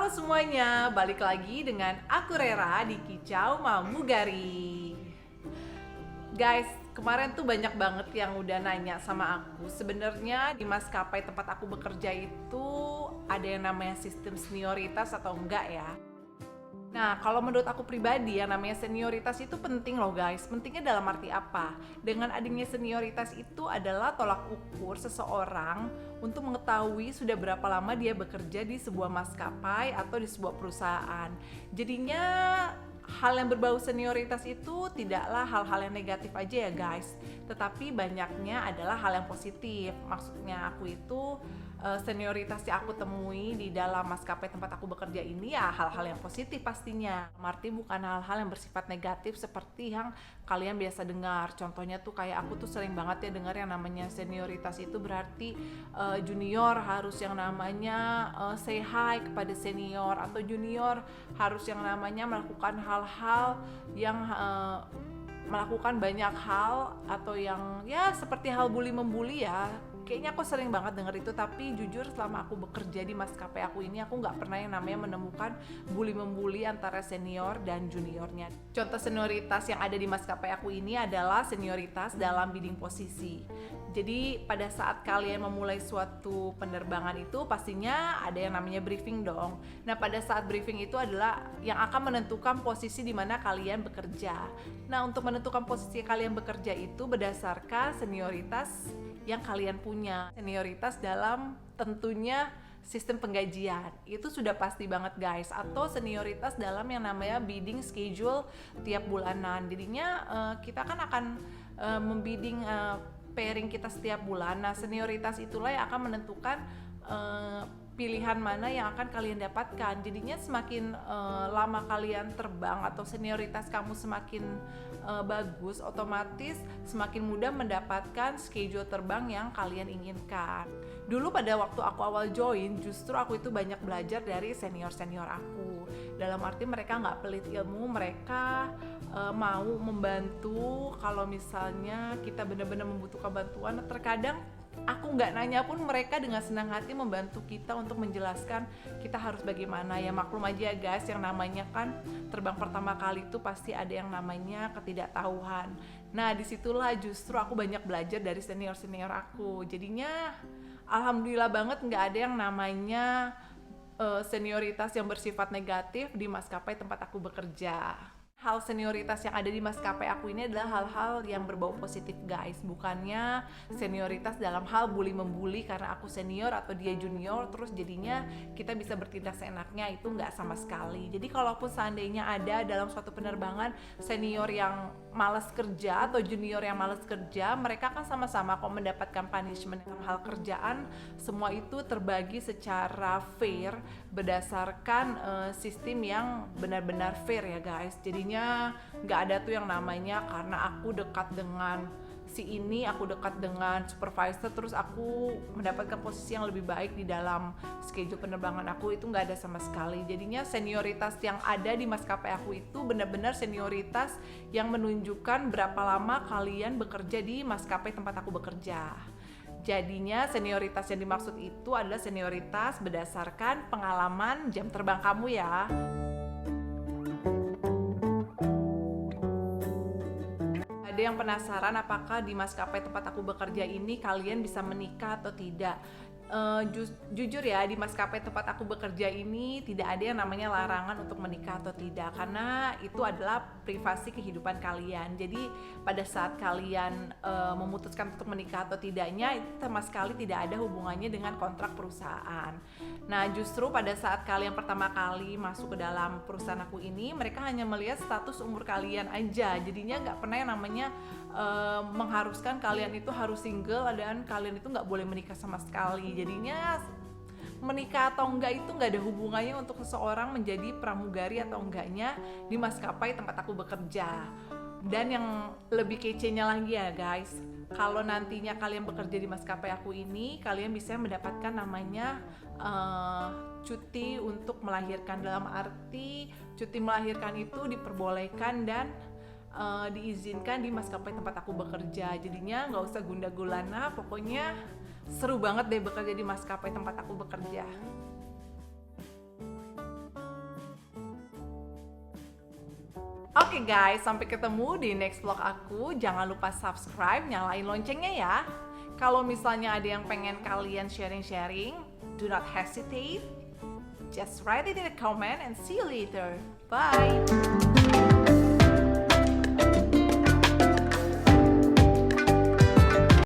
Halo semuanya, balik lagi dengan aku Rera di Kicau Mamugari. Guys, kemarin tuh banyak banget yang udah nanya sama aku. Sebenarnya di maskapai tempat aku bekerja itu ada yang namanya sistem senioritas atau enggak ya? Nah, kalau menurut aku pribadi yang namanya senioritas itu penting loh guys. Pentingnya dalam arti apa? Dengan adanya senioritas itu adalah tolak ukur seseorang untuk mengetahui sudah berapa lama dia bekerja di sebuah maskapai atau di sebuah perusahaan. Jadinya hal yang berbau senioritas itu tidaklah hal-hal yang negatif aja ya guys, tetapi banyaknya adalah hal yang positif. Maksudnya aku itu senioritas yang aku temui di dalam maskapai tempat aku bekerja ini ya hal-hal yang positif pastinya. Arti bukan hal-hal yang bersifat negatif seperti yang kalian biasa dengar. Contohnya tuh kayak aku tuh sering banget ya dengar yang namanya senioritas itu berarti junior harus yang namanya say hi kepada senior, atau junior harus yang namanya melakukan hal-hal yang melakukan banyak hal, atau yang ya seperti hal bully membuli ya. Kayaknya aku sering banget denger itu, tapi jujur selama aku bekerja di maskapai aku ini aku nggak pernah yang namanya menemukan bully membuli antara senior dan juniornya. Contoh senioritas yang ada di maskapai aku ini adalah senioritas dalam bidding posisi. Jadi pada saat kalian memulai suatu penerbangan itu pastinya ada yang namanya briefing dong. Nah pada saat briefing itu adalah yang akan menentukan posisi di mana kalian bekerja. Nah untuk menentukan posisi kalian bekerja itu berdasarkan senioritas yang kalian punya. Senioritas dalam tentunya sistem penggajian itu sudah pasti banget guys, atau senioritas dalam yang namanya bidding schedule tiap bulanan. Jadinya kita kan akan membidding pairing kita setiap bulan. Nah senioritas itulah yang akan menentukan pilihan mana yang akan kalian dapatkan. Jadinya semakin lama kalian terbang atau senioritas kamu semakin bagus, otomatis semakin mudah mendapatkan schedule terbang yang kalian inginkan. Dulu pada waktu aku awal join, justru aku itu banyak belajar dari senior-senior aku. Dalam arti mereka nggak pelit ilmu, mereka mau membantu kalau misalnya kita benar-benar membutuhkan bantuan. Terkadang aku nggak nanya pun mereka dengan senang hati membantu kita untuk menjelaskan kita harus bagaimana. Ya maklum aja guys, yang namanya kan terbang pertama kali itu pasti ada yang namanya ketidaktahuan. Nah disitulah justru aku banyak belajar dari senior-senior aku. Jadinya alhamdulillah banget nggak ada yang namanya senioritas yang bersifat negatif di maskapai tempat aku bekerja. Hal senioritas yang ada di maskapai aku ini adalah hal-hal yang berbau positif guys, bukannya senioritas dalam hal bully membuli karena aku senior atau dia junior terus jadinya kita bisa bertindak seenaknya, itu nggak sama sekali. Jadi kalaupun seandainya ada dalam suatu penerbangan senior yang malas kerja atau junior yang malas kerja, mereka kan sama-sama kok mendapatkan punishment dalam hal kerjaan. Semua itu terbagi secara fair berdasarkan sistem yang benar-benar fair ya guys. Jadinya nggak ada tuh yang namanya karena aku dekat dengan si ini, aku dekat dengan supervisor terus aku mendapatkan posisi yang lebih baik di dalam schedule penerbangan aku, itu nggak ada sama sekali. Jadinya senioritas yang ada di maskapai aku itu benar-benar senioritas yang menunjukkan berapa lama kalian bekerja di maskapai tempat aku bekerja. Jadinya senioritas yang dimaksud itu adalah senioritas berdasarkan pengalaman jam terbang kamu ya. Ada yang penasaran apakah di maskapai tempat aku bekerja ini kalian bisa menikah atau tidak? Jujur ya, di maskapai tempat aku bekerja ini tidak ada yang namanya larangan untuk menikah atau tidak, karena itu adalah privasi kehidupan kalian. Jadi pada saat kalian memutuskan untuk menikah atau tidaknya itu sama sekali tidak ada hubungannya dengan kontrak perusahaan. Nah justru pada saat kalian pertama kali masuk ke dalam perusahaan aku ini, mereka hanya melihat status umur kalian aja. Jadinya nggak pernah yang namanya mengharuskan kalian itu harus single dan kalian itu nggak boleh menikah sama sekali. Jadinya menikah atau enggak itu nggak ada hubungannya untuk seseorang menjadi pramugari atau enggaknya di maskapai tempat aku bekerja. Dan yang lebih kecenya lagi ya guys, kalau nantinya kalian bekerja di maskapai aku ini, kalian bisa mendapatkan namanya cuti untuk melahirkan. Dalam arti cuti melahirkan itu diperbolehkan dan diizinkan di maskapai tempat aku bekerja. Jadinya nggak usah gundah gulana, pokoknya seru banget deh bekerja di maskapai tempat aku bekerja. Oke guys, sampai ketemu di next vlog aku. Jangan lupa subscribe, nyalain loncengnya ya. Kalau misalnya ada yang pengen kalian sharing-sharing, do not hesitate. Just write it in the comment and see you later. Bye!